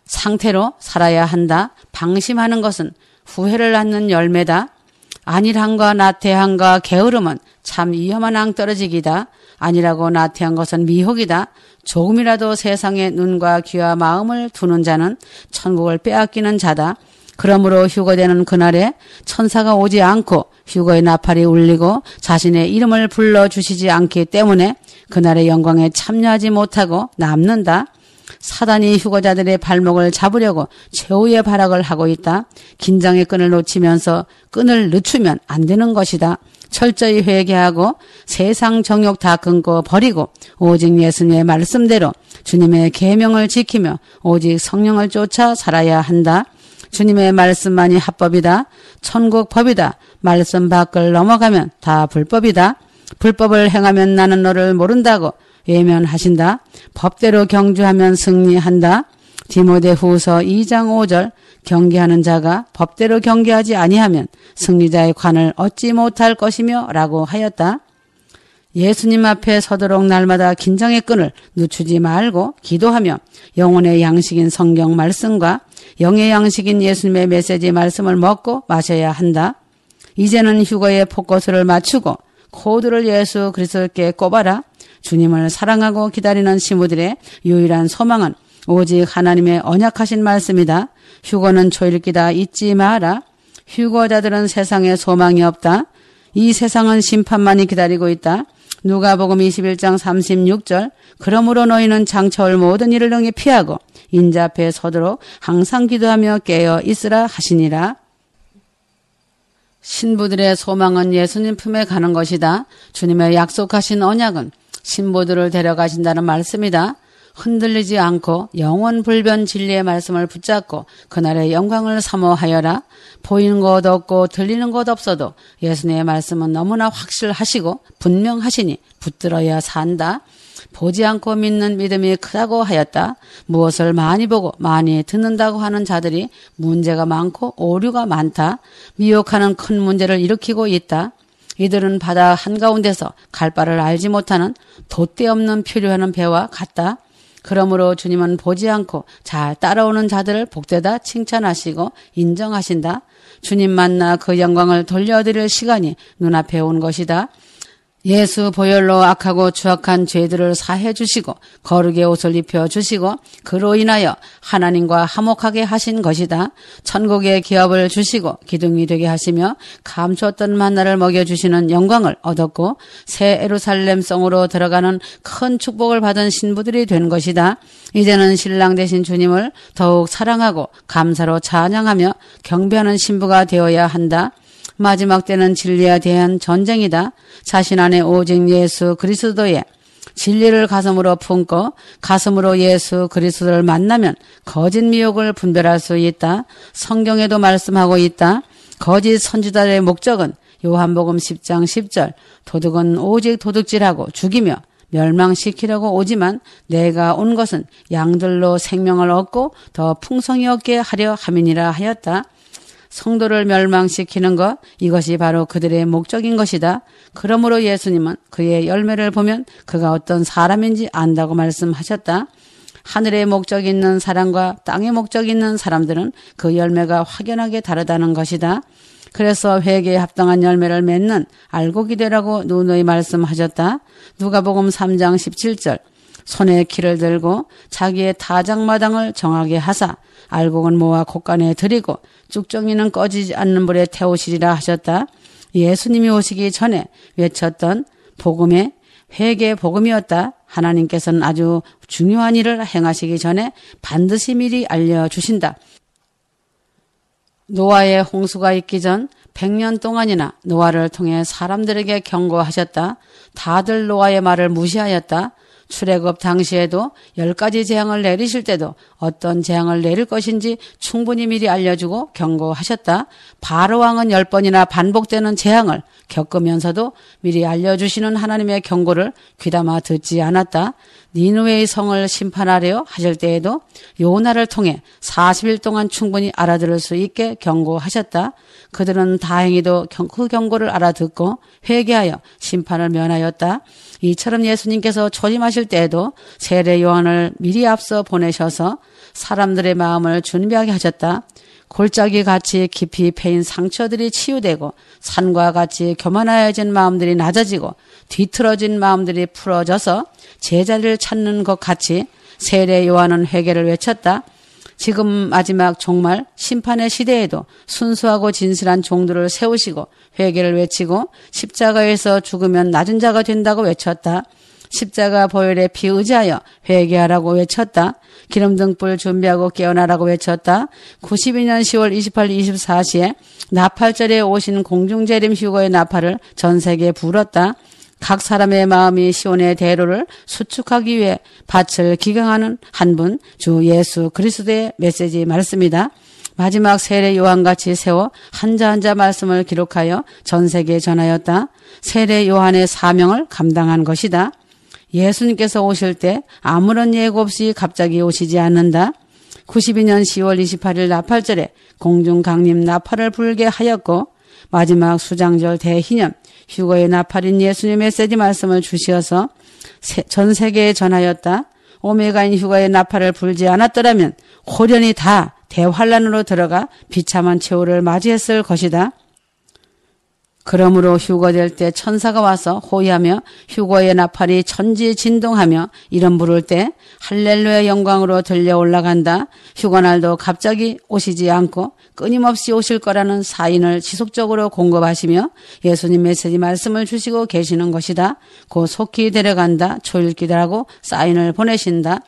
상태로 살아야 한다. 방심하는 것은 후회를 낳는 열매다. 안일함과 나태함과 게으름은 참 위험한 낭떠러지기다. 아니라고 나태한 것은 미혹이다. 조금이라도 세상에 눈과 귀와 마음을 두는 자는 천국을 빼앗기는 자다. 그러므로 휴거되는 그날에 천사가 오지 않고 휴거의 나팔이 울리고 자신의 이름을 불러주시지 않기 때문에 그날의 영광에 참여하지 못하고 남는다. 사단이 휴거자들의 발목을 잡으려고 최후의 발악을 하고 있다. 긴장의 끈을 놓치면서 끈을 늦추면 안 되는 것이다. 철저히 회개하고 세상 정욕 다 끊고 버리고 오직 예수님의 말씀대로 주님의 계명을 지키며 오직 성령을 쫓아 살아야 한다. 주님의 말씀만이 합법이다. 천국 법이다. 말씀 밖을 넘어가면 다 불법이다. 불법을 행하면 나는 너를 모른다고 외면하신다. 법대로 경주하면 승리한다. 디모데후서 2장 5절 경계하는 자가 법대로 경계하지 아니하면 승리자의 관을 얻지 못할 것이며 라고 하였다. 예수님 앞에 서도록 날마다 긴장의 끈을 늦추지 말고 기도하며 영혼의 양식인 성경 말씀과 영의 양식인 예수님의 메시지 말씀을 먹고 마셔야 한다. 이제는 휴거의 포커스를 맞추고 코드를 예수 그리스도께 꼽아라. 주님을 사랑하고 기다리는 신부들의 유일한 소망은 오직 하나님의 언약하신 말씀이다. 휴거는 초일기다 잊지 마라. 휴거자들은 세상에 소망이 없다. 이 세상은 심판만이 기다리고 있다. 누가복음 21장 36절 그러므로 너희는 장차올 모든 일을 능히 피하고 인자 앞에 서도록 항상 기도하며 깨어 있으라 하시니라. 신부들의 소망은 예수님 품에 가는 것이다. 주님의 약속하신 언약은 신부들을 데려가신다는 말씀이다. 흔들리지 않고 영원 불변 진리의 말씀을 붙잡고 그날의 영광을 사모하여라. 보이는 것 없고 들리는 것 없어도 예수님의 말씀은 너무나 확실하시고 분명하시니 붙들어야 산다. 보지 않고 믿는 믿음이 크다고 하였다. 무엇을 많이 보고 많이 듣는다고 하는 자들이 문제가 많고 오류가 많다. 미혹하는 큰 문제를 일으키고 있다. 이들은 바다 한가운데서 갈 바를 알지 못하는 돛대 없는 표류하는 배와 같다. 그러므로 주님은 보지 않고 잘 따라오는 자들을 복되다 칭찬하시고 인정하신다. 주님 만나 그 영광을 돌려드릴 시간이 눈앞에 온 것이다. 예수 보혈로 악하고 추악한 죄들을 사해 주시고 거룩의 옷을 입혀 주시고 그로 인하여 하나님과 화목하게 하신 것이다. 천국의 기업을 주시고 기둥이 되게 하시며 감추었던 만나를 먹여주시는 영광을 얻었고 새 예루살렘 성으로 들어가는 큰 축복을 받은 신부들이 된 것이다. 이제는 신랑 되신 주님을 더욱 사랑하고 감사로 찬양하며 경배하는 신부가 되어야 한다. 마지막 때는 진리에 대한 전쟁이다. 자신 안에 오직 예수 그리스도의 진리를 가슴으로 품고 가슴으로 예수 그리스도를 만나면 거짓 미혹을 분별할 수 있다. 성경에도 말씀하고 있다. 거짓 선지자들의 목적은 요한복음 10장 10절 도둑은 오직 도둑질하고 죽이며 멸망시키려고 오지만 내가 온 것은 양들로 생명을 얻고 더 풍성히 얻게 하려 함이니라 하였다. 성도를 멸망시키는 것, 이것이 바로 그들의 목적인 것이다. 그러므로 예수님은 그의 열매를 보면 그가 어떤 사람인지 안다고 말씀하셨다. 하늘의 목적이 있는 사람과 땅의 목적이 있는 사람들은 그 열매가 확연하게 다르다는 것이다. 그래서 회개에 합당한 열매를 맺는 알곡이 되라고 누누이 말씀하셨다. 누가복음 3장 17절 손에 키를 들고 자기의 타작마당을 정하게 하사 알곡은 모아 곳간에 들이고 쭉정이는 꺼지지 않는 불에 태우시리라 하셨다. 예수님이 오시기 전에 외쳤던 복음의 회개 복음이었다. 하나님께서는 아주 중요한 일을 행하시기 전에 반드시 미리 알려주신다. 노아의 홍수가 있기 전 100년 동안이나 노아를 통해 사람들에게 경고하셨다. 다들 노아의 말을 무시하였다. 출애굽 당시에도 10가지 재앙을 내리실 때도 어떤 재앙을 내릴 것인지 충분히 미리 알려주고 경고하셨다. 바로 왕은 10번이나 반복되는 재앙을 겪으면서도 미리 알려주시는 하나님의 경고를 귀담아 듣지 않았다. 니느웨의 성을 심판하려 하실 때에도 요나를 통해 40일 동안 충분히 알아들을 수 있게 경고하셨다. 그들은 다행히도 그 경고를 알아듣고 회개하여 심판을 면하였다. 이처럼 예수님께서 초림하실 때에도 세례 요한을 미리 앞서 보내셔서 사람들의 마음을 준비하게 하셨다. 골짜기 같이 깊이 패인 상처들이 치유되고 산과 같이 교만하여진 마음들이 낮아지고 뒤틀어진 마음들이 풀어져서 제자리를 찾는 것 같이 세례 요한은 회개를 외쳤다. 지금 마지막 종말 심판의 시대에도 순수하고 진실한 종들을 세우시고 회개를 외치고 십자가에서 죽으면 낮은 자가 된다고 외쳤다. 십자가 보혈의 피 의지하여 회개하라고 외쳤다. 기름등불 준비하고 깨어나라고 외쳤다. 92년 10월 28일 24시에 나팔절에 오신 공중재림 휴거의 나팔을 전 세계에 불었다. 각 사람의 마음이 시온의 대로를 수축하기 위해 밭을 기경하는 한 분, 주 예수 그리스도의 메시지 말씀이다. 마지막 세례 요한같이 세워 한자 한자 말씀을 기록하여 전 세계에 전하였다. 세례 요한의 사명을 감당한 것이다. 예수님께서 오실 때 아무런 예고 없이 갑자기 오시지 않는다. 92년 10월 28일 나팔절에 공중 강림 나팔을 불게 하였고 마지막 수장절 대희년 휴거의 나팔인 예수님의 메시지 말씀을 주시어서 전 세계에 전하였다. 오메가인 휴거의 나팔을 불지 않았더라면 호련히 다 대환란으로 들어가 비참한 최후를 맞이했을 것이다. 그러므로 휴거될 때 천사가 와서 호위하며 휴거의 나팔이 천지 진동하며 이름 부를 때 할렐루야 영광으로 들려 올라간다. 휴거날도 갑자기 오시지 않고 끊임없이 오실 거라는 사인을 지속적으로 공급하시며 예수님 메시지 말씀을 주시고 계시는 것이다. 곧 속히 데려간다. 초일기다라고 사인을 보내신다.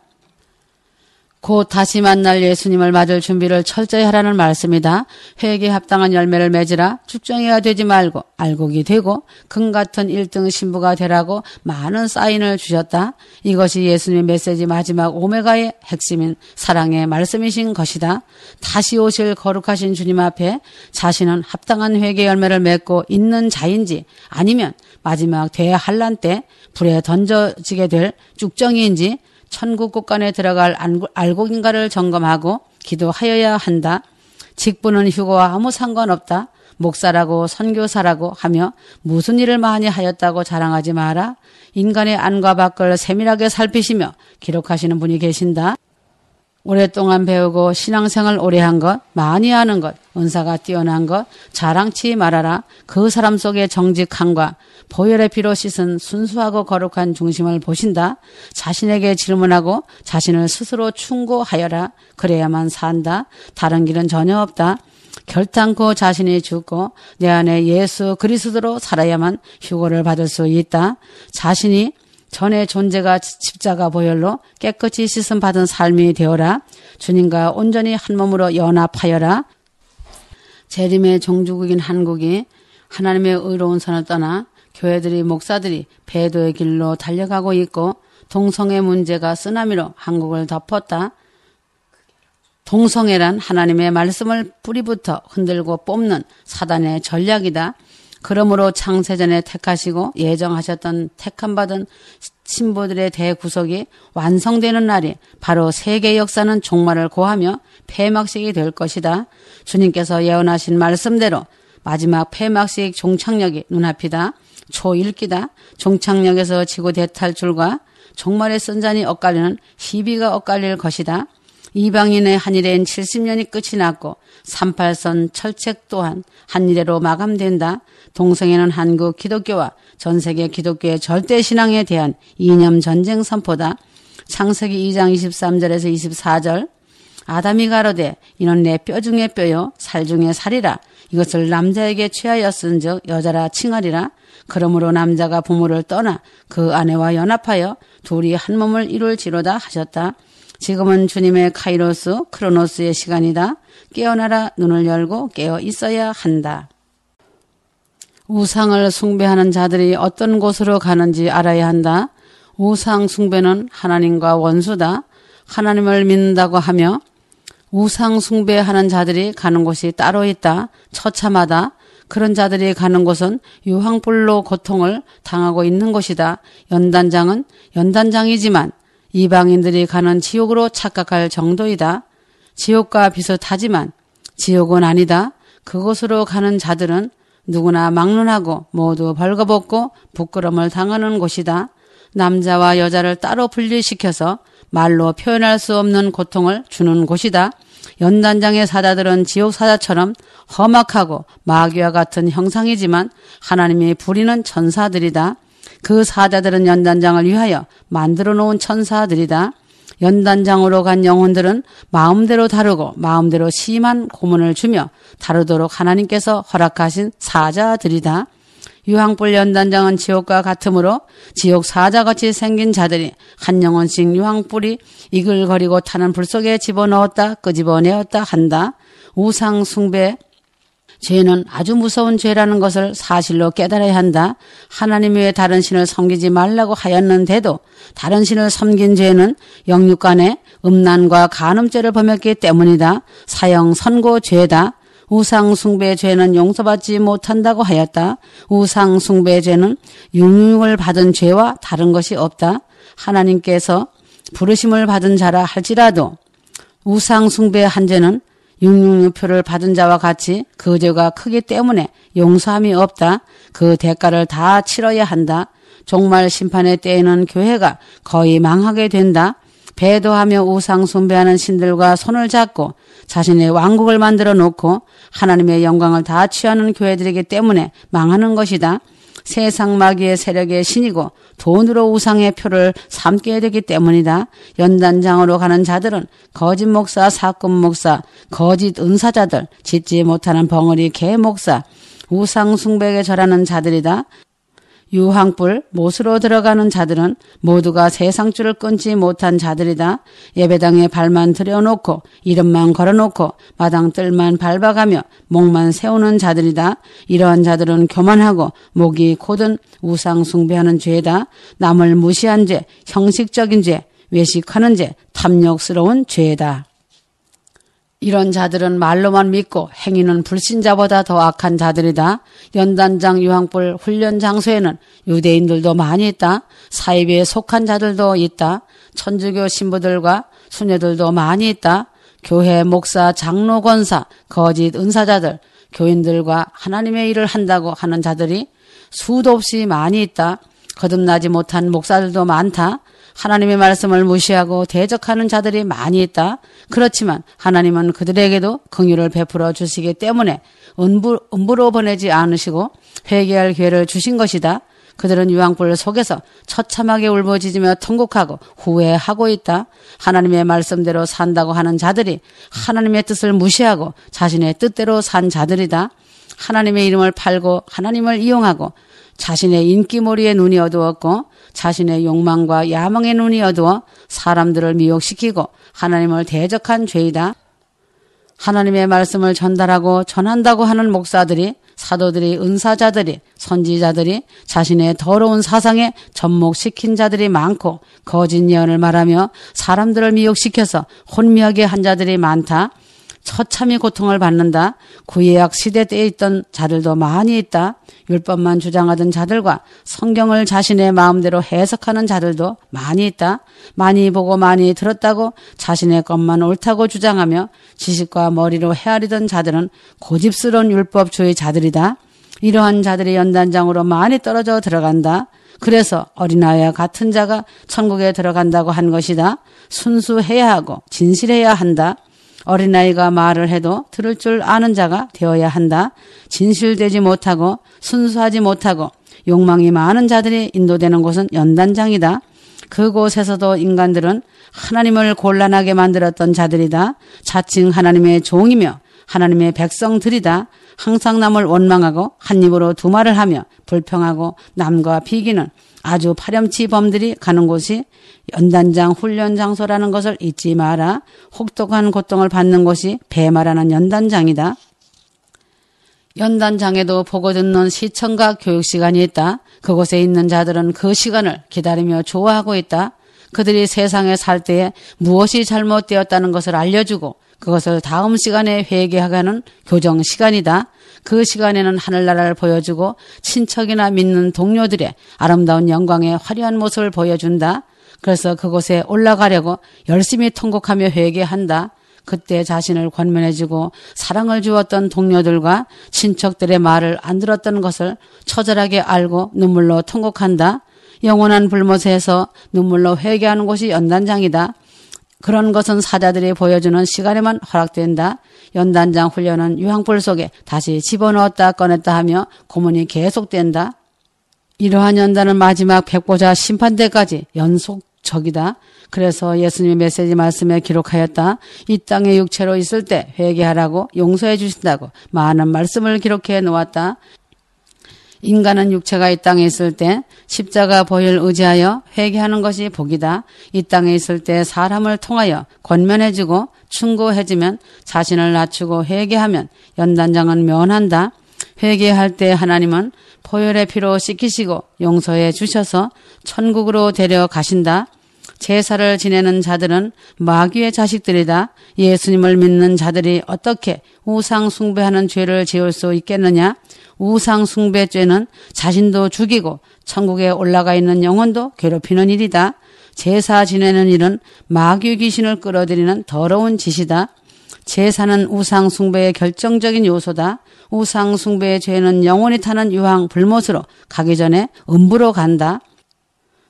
곧 다시 만날 예수님을 맞을 준비를 철저히 하라는 말씀이다. 회개에 합당한 열매를 맺으라. 쭉정이가 되지 말고 알곡이 되고 금같은 1등 신부가 되라고 많은 사인을 주셨다. 이것이 예수님의 메시지 마지막 오메가의 핵심인 사랑의 말씀이신 것이다. 다시 오실 거룩하신 주님 앞에 자신은 합당한 회개 열매를 맺고 있는 자인지 아니면 마지막 대환란 때 불에 던져지게 될 쭉정이인지 천국 곳간에 들어갈 알곡인가를 점검하고 기도하여야 한다. 직분은 휴거와 아무 상관없다. 목사라고 선교사라고 하며 무슨 일을 많이 하였다고 자랑하지 마라. 인간의 안과 밖을 세밀하게 살피시며 기록하시는 분이 계신다. 오랫동안 배우고 신앙생활 오래 한 것, 많이 아는 것, 은사가 뛰어난 것, 자랑치 말아라. 그 사람 속에 정직함과 보혈의 피로 씻은 순수하고 거룩한 중심을 보신다. 자신에게 질문하고 자신을 스스로 충고하여라. 그래야만 산다. 다른 길은 전혀 없다. 결단코 자신이 죽고 내 안에 예수 그리스도로 살아야만 휴거를 받을 수 있다. 자신이 전의 존재가 십자가 보혈로 깨끗이 씻음 받은 삶이 되어라. 주님과 온전히 한 몸으로 연합하여라. 재림의 종주국인 한국이 하나님의 의로운 선을 떠나 교회들이 목사들이 배도의 길로 달려가고 있고 동성애 문제가 쓰나미로 한국을 덮었다. 동성애란 하나님의 말씀을 뿌리부터 흔들고 뽑는 사단의 전략이다. 그러므로 창세전에 택하시고 예정하셨던 택함받은 신부들의 대구속이 완성되는 날이 바로 세계 역사는 종말을 고하며 폐막식이 될 것이다. 주님께서 예언하신 말씀대로 마지막 폐막식 종착역이 눈앞이다. 초일기다. 종착역에서 지구 대탈출과 종말의 선잔이 엇갈리는 희비가 엇갈릴 것이다. 이방인의 한일해인 70년이 끝이 났고 38선 철책 또한 한일해로 마감된다. 동성애는 한국 기독교와 전세계 기독교의 절대신앙에 대한 이념 전쟁 선포다. 창세기 2장 23절에서 24절 아담이 가로되 이는 내 뼈 중에 뼈요 살 중에 살이라. 이것을 남자에게 취하였은즉 여자라 칭하리라. 그러므로 남자가 부모를 떠나 그 아내와 연합하여 둘이 한 몸을 이룰지로다 하셨다. 지금은 주님의 카이로스 크로노스의 시간이다. 깨어나라. 눈을 열고 깨어 있어야 한다. 우상을 숭배하는 자들이 어떤 곳으로 가는지 알아야 한다. 우상 숭배는 하나님과 원수다. 하나님을 믿는다고 하며 우상 숭배하는 자들이 가는 곳이 따로 있다. 처참하다. 그런 자들이 가는 곳은 유황불로 고통을 당하고 있는 곳이다. 연단장은 연단장이지만 이방인들이 가는 지옥으로 착각할 정도이다. 지옥과 비슷하지만 지옥은 아니다. 그곳으로 가는 자들은 누구나 막론하고 모두 벌거벗고 부끄러움을 당하는 곳이다. 남자와 여자를 따로 분리시켜서 말로 표현할 수 없는 고통을 주는 곳이다. 연단장의 사자들은 지옥 사자처럼 험악하고 마귀와 같은 형상이지만 하나님이 부리는 천사들이다. 그 사자들은 연단장을 위하여 만들어 놓은 천사들이다. 연단장으로 간 영혼들은 마음대로 다루고 마음대로 심한 고문을 주며 다루도록 하나님께서 허락하신 사자들이다. 유황불 연단장은 지옥과 같으므로 지옥 사자같이 생긴 자들이 한 영혼씩 유황불이 이글거리고 타는 불 속에 집어넣었다 끄집어내었다 한다. 우상 숭배 죄는 아주 무서운 죄라는 것을 사실로 깨달아야 한다. 하나님 외에 다른 신을 섬기지 말라고 하였는데도 다른 신을 섬긴 죄는 영육간의 음란과 간음죄를 범했기 때문이다. 사형 선고죄다. 우상 숭배 죄는 용서받지 못한다고 하였다. 우상 숭배 죄는 육육을 받은 죄와 다른 것이 없다. 하나님께서 부르심을 받은 자라 할지라도 우상 숭배한 죄는 육육유표를 받은 자와 같이 그 죄가 크기 때문에 용서함이 없다. 그 대가를 다 치러야 한다. 종말 심판의 때에는 교회가 거의 망하게 된다. 배도하며 우상 숭배하는 신들과 손을 잡고 자신의 왕국을 만들어 놓고 하나님의 영광을 다 취하는 교회들이기 때문에 망하는 것이다. 세상 마귀의 세력의 신이고 돈으로 우상의 표를 삼게 되기 때문이다. 연단장으로 가는 자들은 거짓 목사, 사건 목사, 거짓 은사자들, 짓지 못하는 벙어리 개 목사, 우상 숭배에 절하는 자들이다. 유황불 못으로 들어가는 자들은 모두가 세상줄을 끊지 못한 자들이다. 예배당에 발만 들여놓고 이름만 걸어놓고 마당 뜰만 밟아가며 목만 세우는 자들이다. 이러한 자들은 교만하고 목이 곧은 우상 숭배하는 죄다. 남을 무시한 죄, 형식적인 죄, 외식하는 죄, 탐욕스러운 죄다. 이런 자들은 말로만 믿고 행위는 불신자보다 더 악한 자들이다. 연단장 유황불 훈련 장소에는 유대인들도 많이 있다. 사이비에 속한 자들도 있다. 천주교 신부들과 수녀들도 많이 있다. 교회 목사, 장로, 권사, 거짓 은사자들, 교인들과 하나님의 일을 한다고 하는 자들이 수도 없이 많이 있다. 거듭나지 못한 목사들도 많다. 하나님의 말씀을 무시하고 대적하는 자들이 많이 있다. 그렇지만 하나님은 그들에게도 긍휼을 베풀어 주시기 때문에 음부로 보내지 않으시고 회개할 기회를 주신 것이다. 그들은 유황불 속에서 처참하게 울부짖으며 통곡하고 후회하고 있다. 하나님의 말씀대로 산다고 하는 자들이 하나님의 뜻을 무시하고 자신의 뜻대로 산 자들이다. 하나님의 이름을 팔고 하나님을 이용하고 자신의 인기몰이의 눈이 어두웠고 자신의 욕망과 야망의 눈이 어두워 사람들을 미혹시키고 하나님을 대적한 죄이다. 하나님의 말씀을 전달하고 전한다고 하는 목사들이, 사도들이, 은사자들이, 선지자들이 자신의 더러운 사상에 접목시킨 자들이 많고 거짓 예언을 말하며 사람들을 미혹시켜서 혼미하게 한 자들이 많다. 처참히 고통을 받는다. 구약약 시대 때에 있던 자들도 많이 있다. 율법만 주장하던 자들과 성경을 자신의 마음대로 해석하는 자들도 많이 있다. 많이 보고 많이 들었다고 자신의 것만 옳다고 주장하며 지식과 머리로 헤아리던 자들은 고집스러운 율법주의 자들이다. 이러한 자들이 연단장으로 많이 떨어져 들어간다. 그래서 어린아이와 같은 자가 천국에 들어간다고 한 것이다. 순수해야 하고 진실해야 한다. 어린아이가 말을 해도 들을 줄 아는 자가 되어야 한다. 진실되지 못하고 순수하지 못하고 욕망이 많은 자들이 인도되는 곳은 연단장이다. 그곳에서도 인간들은 하나님을 곤란하게 만들었던 자들이다. 자칭 하나님의 종이며 하나님의 백성들이다. 항상 남을 원망하고 한 입으로 두 말을 하며 불평하고 남과 비기는 아주 파렴치 범들이 가는 곳이 연단장 훈련 장소라는 것을 잊지 마라. 혹독한 고통을 받는 곳이 배말하는 연단장이다. 연단장에도 보고 듣는 시청과 교육 시간이 있다. 그곳에 있는 자들은 그 시간을 기다리며 좋아하고 있다. 그들이 세상에 살 때에 무엇이 잘못되었다는 것을 알려주고 그것을 다음 시간에 회개하는 교정 시간이다. 그 시간에는 하늘나라를 보여주고 친척이나 믿는 동료들의 아름다운 영광의 화려한 모습을 보여준다. 그래서 그곳에 올라가려고 열심히 통곡하며 회개한다. 그때 자신을 권면해주고 사랑을 주었던 동료들과 친척들의 말을 안 들었던 것을 처절하게 알고 눈물로 통곡한다. 영원한 불못에서 눈물로 회개하는 곳이 연단장이다. 그런 것은 사자들이 보여주는 시간에만 허락된다. 연단장 훈련은 유황불 속에 다시 집어넣었다 꺼냈다 하며 고문이 계속된다. 이러한 연단은 마지막 백보자 심판대까지 연속적이다. 그래서 예수님의 메시지 말씀에 기록하였다. 이 땅에 육체로 있을 때 회개하라고 용서해 주신다고 많은 말씀을 기록해 놓았다. 인간은 육체가 이 땅에 있을 때 십자가 보혈 의지하여 회개하는 것이 복이다. 이 땅에 있을 때 사람을 통하여 권면해주고 충고해주면 자신을 낮추고 회개하면 연단장은 면한다. 회개할 때 하나님은 보혈의 피로 씻기시고 용서해 주셔서 천국으로 데려가신다. 제사를 지내는 자들은 마귀의 자식들이다. 예수님을 믿는 자들이 어떻게 우상 숭배하는 죄를 지을 수 있겠느냐? 우상 숭배죄는 자신도 죽이고 천국에 올라가 있는 영혼도 괴롭히는 일이다. 제사 지내는 일은 마귀 귀신을 끌어들이는 더러운 짓이다. 제사는 우상 숭배의 결정적인 요소다. 우상 숭배의 죄는 영혼이 타는 유황 불못으로 가기 전에 음부로 간다.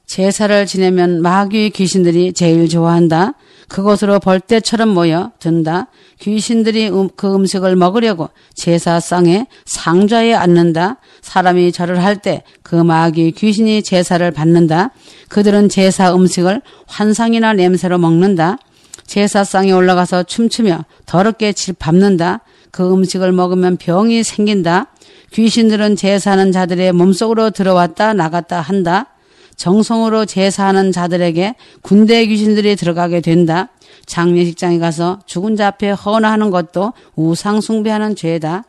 제사를 지내면 마귀 귀신들이 제일 좋아한다. 그곳으로 벌떼처럼 모여 든다. 귀신들이 그 음식을 먹으려고 제사상에 상좌에 앉는다. 사람이 절을 할 때 그 마귀 귀신이 제사를 받는다. 그들은 제사 음식을 환상이나 냄새로 먹는다. 제사상에 올라가서 춤추며 더럽게 밟는다. 그 음식을 먹으면 병이 생긴다. 귀신들은 제사하는 자들의 몸속으로 들어왔다 나갔다 한다. 정성으로 제사하는 자들에게 군대 귀신들이 들어가게 된다. 장례식장에 가서 죽은 자 앞에 헌화하는 것도 우상 숭배하는 죄다.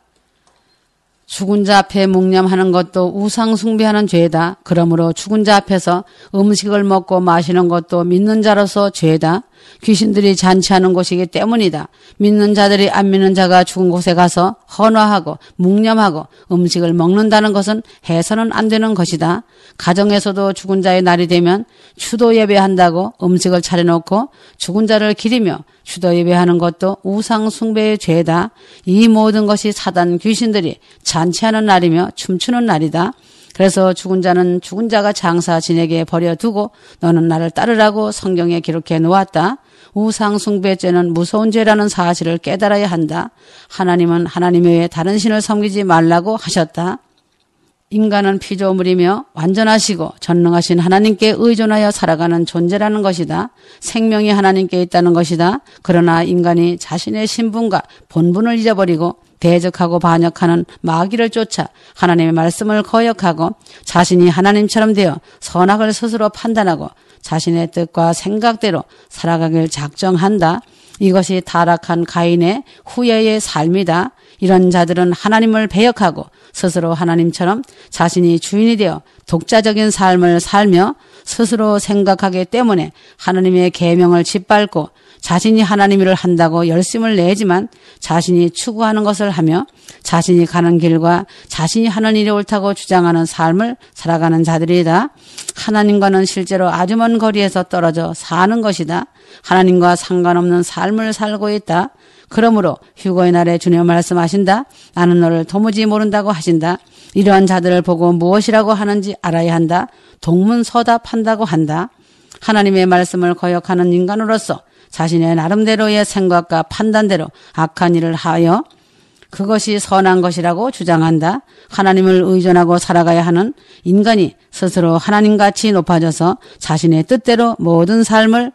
죽은 자 앞에 묵념하는 것도 우상 숭배하는 죄다. 그러므로 죽은 자 앞에서 음식을 먹고 마시는 것도 믿는 자로서 죄다. 귀신들이 잔치하는 곳이기 때문이다. 믿는 자들이 안 믿는 자가 죽은 곳에 가서 헌화하고 묵념하고 음식을 먹는다는 것은 해서는 안 되는 것이다. 가정에서도 죽은 자의 날이 되면 추도 예배한다고 음식을 차려놓고 죽은 자를 기리며 추도 예배하는 것도 우상 숭배의 죄다. 이 모든 것이 사단 귀신들이 잔치하는 날이며 춤추는 날이다. 그래서 죽은 자는 죽은 자가 장사 지내게 버려두고 너는 나를 따르라고 성경에 기록해 놓았다. 우상 숭배죄는 무서운 죄라는 사실을 깨달아야 한다. 하나님은 하나님 외에 다른 신을 섬기지 말라고 하셨다. 인간은 피조물이며 완전하시고 전능하신 하나님께 의존하여 살아가는 존재라는 것이다. 생명이 하나님께 있다는 것이다. 그러나 인간이 자신의 신분과 본분을 잊어버리고 대적하고 반역하는 마귀를 쫓아 하나님의 말씀을 거역하고 자신이 하나님처럼 되어 선악을 스스로 판단하고 자신의 뜻과 생각대로 살아가길 작정한다. 이것이 타락한 가인의 후예의 삶이다. 이런 자들은 하나님을 배역하고 스스로 하나님처럼 자신이 주인이 되어 독자적인 삶을 살며 스스로 생각하기 때문에 하나님의 계명을 짓밟고 자신이 하나님 일을 한다고 열심을 내지만 자신이 추구하는 것을 하며 자신이 가는 길과 자신이 하는 일이 옳다고 주장하는 삶을 살아가는 자들이다. 하나님과는 실제로 아주 먼 거리에서 떨어져 사는 것이다. 하나님과 상관없는 삶을 살고 있다. 그러므로 휴거의 날에 주님 말씀하신다. 나는 너를 도무지 모른다고 하신다. 이러한 자들을 보고 무엇이라고 하는지 알아야 한다. 동문서답한다고 한다. 하나님의 말씀을 거역하는 인간으로서 자신의 나름대로의 생각과 판단대로 악한 일을 하여 그것이 선한 것이라고 주장한다. 하나님을 의존하고 살아가야 하는 인간이 스스로 하나님같이 높아져서 자신의 뜻대로 모든 삶을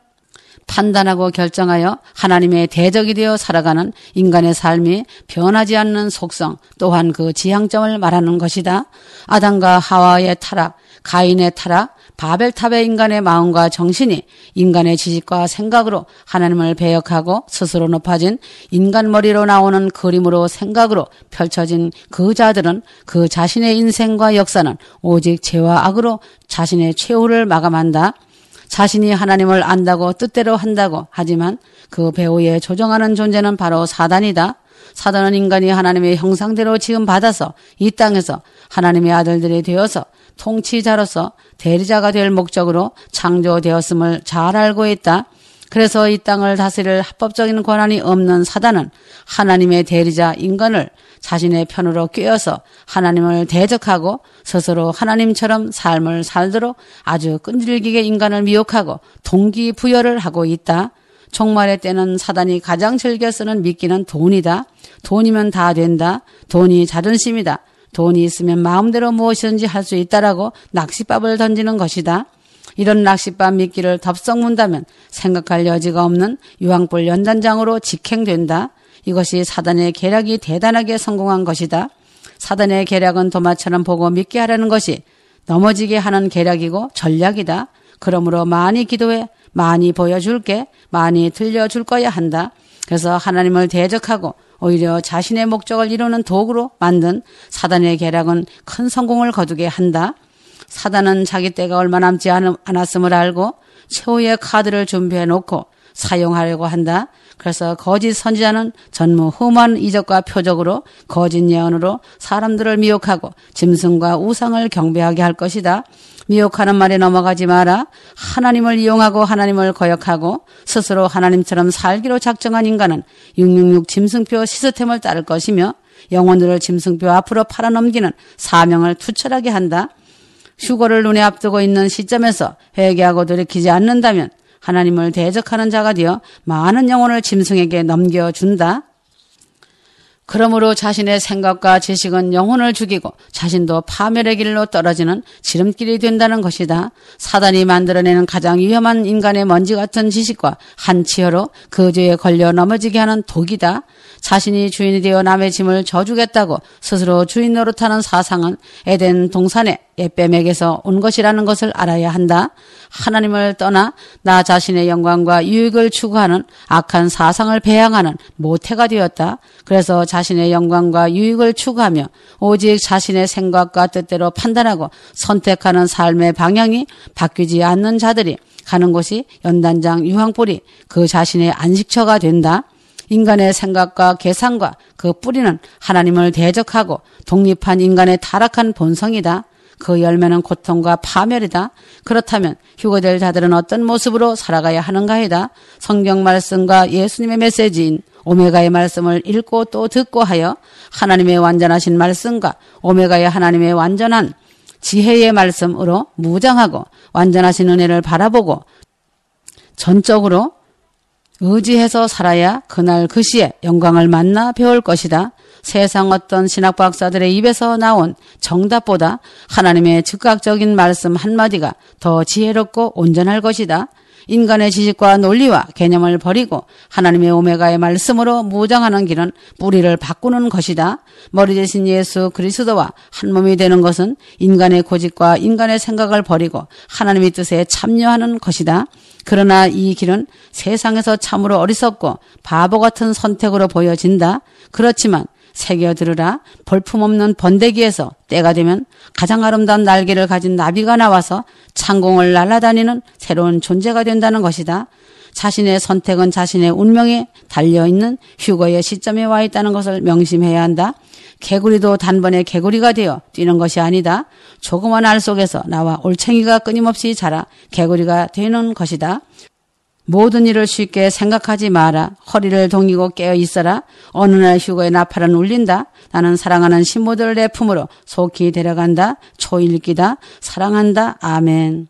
판단하고 결정하여 하나님의 대적이 되어 살아가는 인간의 삶이 변하지 않는 속성 또한 그 지향점을 말하는 것이다. 아담과 하와의 타락, 가인의 타락, 바벨탑의 인간의 마음과 정신이 인간의 지식과 생각으로 하나님을 배역하고 스스로 높아진 인간 머리로 나오는 그림으로 생각으로 펼쳐진 그 자들은 그 자신의 인생과 역사는 오직 죄와 악으로 자신의 최후를 마감한다. 자신이 하나님을 안다고 뜻대로 한다고 하지만 그 배후에 조정하는 존재는 바로 사단이다. 사단은 인간이 하나님의 형상대로 지음받아서 이 땅에서 하나님의 아들들이 되어서 통치자로서 대리자가 될 목적으로 창조되었음을 잘 알고 있다. 그래서 이 땅을 다스릴 합법적인 권한이 없는 사단은 하나님의 대리자 인간을 자신의 편으로 꿰어서 하나님을 대적하고 스스로 하나님처럼 삶을 살도록 아주 끈질기게 인간을 미혹하고 동기부여를 하고 있다. 종말의 때는 사단이 가장 즐겨 쓰는 미끼는 돈이다. 돈이면 다 된다. 돈이 자존심이다. 돈이 있으면 마음대로 무엇이든지 할 수 있다라고 낚싯밥을 던지는 것이다. 이런 낚싯밥 미끼를 덥석 문다면 생각할 여지가 없는 유황불 연단장으로 직행된다. 이것이 사단의 계략이 대단하게 성공한 것이다. 사단의 계략은 도마처럼 보고 믿게 하려는 것이 넘어지게 하는 계략이고 전략이다. 그러므로 많이 기도해, 많이 보여줄게, 많이 들려줄 거야 한다. 그래서 하나님을 대적하고 오히려 자신의 목적을 이루는 도구로 만든 사단의 계략은 큰 성공을 거두게 한다. 사단은 자기 때가 얼마 남지 않았음을 알고 최후의 카드를 준비해 놓고 사용하려고 한다. 그래서 거짓 선지자는 전무후무한 이적과 표적으로 거짓 예언으로 사람들을 미혹하고 짐승과 우상을 경배하게 할 것이다. 미혹하는 말에 넘어가지 마라. 하나님을 이용하고 하나님을 거역하고 스스로 하나님처럼 살기로 작정한 인간은 666 짐승표 시스템을 따를 것이며 영혼들을 짐승표 앞으로 팔아넘기는 사명을 투철하게 한다. 휴거를 눈에 앞두고 있는 시점에서 회개하고 돌이키지 않는다면 하나님을 대적하는 자가 되어 많은 영혼을 짐승에게 넘겨준다. 그러므로 자신의 생각과 지식은 영혼을 죽이고 자신도 파멸의 길로 떨어지는 지름길이 된다는 것이다. 사단이 만들어내는 가장 위험한 인간의 먼지 같은 지식과 한치어로 그 죄에 걸려 넘어지게 하는 독이다. 자신이 주인이 되어 남의 짐을 져주겠다고 스스로 주인 노릇하는 사상은 에덴 동산의 옛뱀에게서 온 것이라는 것을 알아야 한다. 하나님을 떠나 나 자신의 영광과 유익을 추구하는 악한 사상을 배양하는 모태가 되었다. 그래서 자신의 영광과 유익을 추구하며 오직 자신의 생각과 뜻대로 판단하고 선택하는 삶의 방향이 바뀌지 않는 자들이 가는 곳이 연단장 유황불이 그 자신의 안식처가 된다. 인간의 생각과 계산과 그 뿌리는 하나님을 대적하고 독립한 인간의 타락한 본성이다. 그 열매는 고통과 파멸이다. 그렇다면 휴거될 자들은 어떤 모습으로 살아가야 하는가이다. 성경 말씀과 예수님의 메시지인 오메가의 말씀을 읽고 또 듣고 하여 하나님의 완전하신 말씀과 오메가의 하나님의 완전한 지혜의 말씀으로 무장하고 완전하신 은혜를 바라보고 전적으로 의지해서 살아야 그날 그 시에 영광을 만나 배울 것이다. 세상 어떤 신학박사들의 입에서 나온 정답보다 하나님의 즉각적인 말씀 한마디가 더 지혜롭고 온전할 것이다. 인간의 지식과 논리와 개념을 버리고 하나님의 오메가의 말씀으로 무장하는 길은 뿌리를 바꾸는 것이다. 머리 대신 예수 그리스도와 한 몸이 되는 것은 인간의 고집과 인간의 생각을 버리고 하나님의 뜻에 참여하는 것이다. 그러나 이 길은 세상에서 참으로 어리석고 바보 같은 선택으로 보여진다. 그렇지만 새겨 들으라. 볼품없는 번데기에서 때가 되면 가장 아름다운 날개를 가진 나비가 나와서 창공을 날아다니는 새로운 존재가 된다는 것이다. 자신의 선택은 자신의 운명에 달려있는 휴거의 시점에 와 있다는 것을 명심해야 한다. 개구리도 단번에 개구리가 되어 뛰는 것이 아니다. 조그만 알 속에서 나와 올챙이가 끊임없이 자라 개구리가 되는 것이다. 모든 일을 쉽게 생각하지 마라. 허리를 동이고 깨어 있어라. 어느 날 휴거의 나팔은 울린다. 나는 사랑하는 신부들 내 품으로 속히 데려간다. 초일기다. 사랑한다. 아멘.